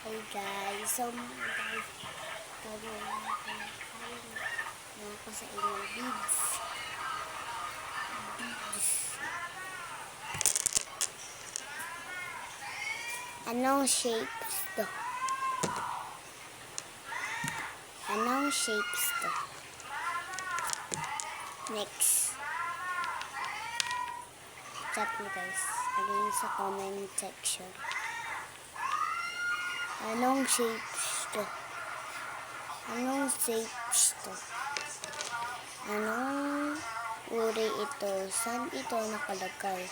Hey guys, so guys, gagawin natin na ako sa inyong beads. Anong shapes to? Anong shapes to? Next. Chat mo guys. Again sa comment section. Anong shapes to? Anong shapes to? Anong uri ito? Saan ito nakalagay?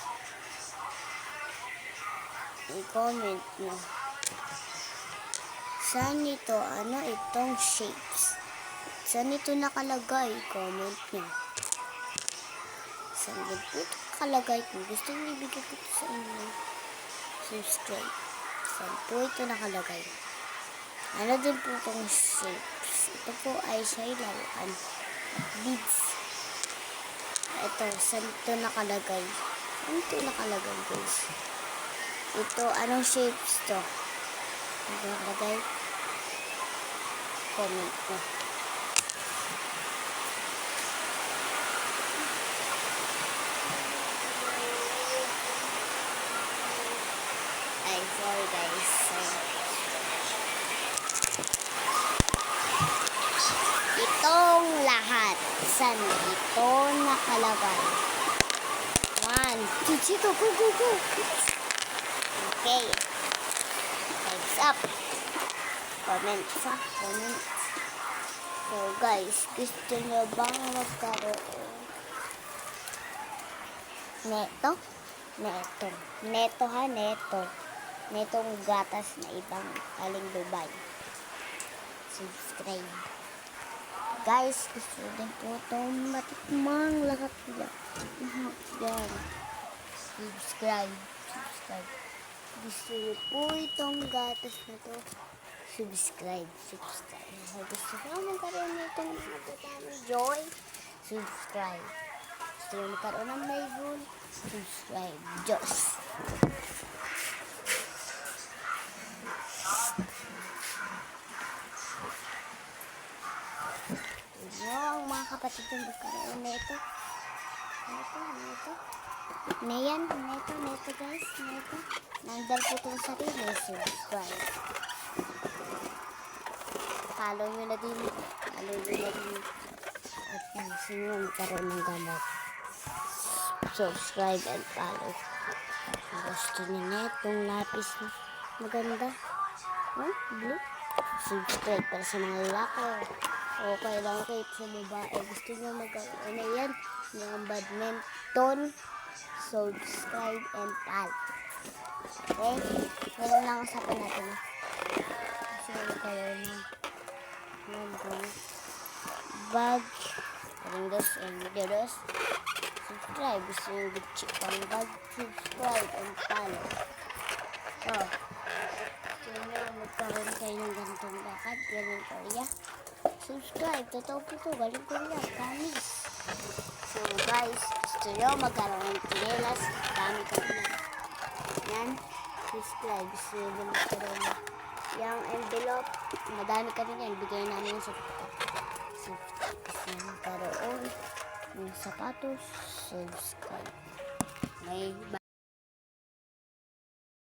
I-comment mo. Saan ito? Ano itong shapes? Saan ito nakalagay? Comment nyo. Saan din po ito nakalagay? Kung gusto nyo ibigay ko ito sa inyo, subscribe. Saan po ito nakalagay? Ano din po itong shapes? Ito po ay shaylawan at beads. Ito, saan ito nakalagay? Saan ito nakalagay guys? Ito, anong shapes to? Ano nakalagay? Comment mo. Ay, sorry guys. Itong lahat, saan ito nakalagay? 1, 2, 3, go, go, go, go! Okay. Thumbs up. Comment sa comment. So guys, gusto nyo bang magkaroon neto? Neto. Neto ha, neto. Netong gatas na ibang aling Dubai. Subscribe. Guys, gusto din po itong matikmang lahat nila. Yan. Subscribe. Subscribe. Gusto nyo po itong gatas na to. Subscribe. Subscribe. Gusto nyo magkaroon nitong madami joy. Subscribe. Gusto nyo magkaroon ng mayroon. Subscribe. Diyos. Ang mga kapatid yung magkaroon na ito. Neto. Neyan, neto guys, neto. Nandal po itong sarili, subscribe. Follow nyo na din. At gusto nyo magkaroon ng gamot. Subscribe and follow. Gusto nyo netong lapis na maganda. Blue. Subscribe para sa mga lalaki. Okay lang kayo sa babae. Gusto nyo magkaroon na yan. Yung badminton. Subscribe and follow. Okay? Meron lang usapan natin. Gusto nyo magkaroon ng bag. Ringos and videos. Subscribe. Gusto nyo bitchik pang bag. Subscribe and follow. Oh. Gusto nyo magkaroon kayo ng ganitong lakad. Galing Korea. Subscribe. Totoo po ito. Galing Korea. Promise. So guys, gusto nyo magkaroon ng tinelas. Dami kami na. Yan. Subscribe. Gusto nyo magkaroon ng yung envelope. Madami kami yan. Bigay namin sa gusto nyo magkaroon ng sapatos. Subscribe. May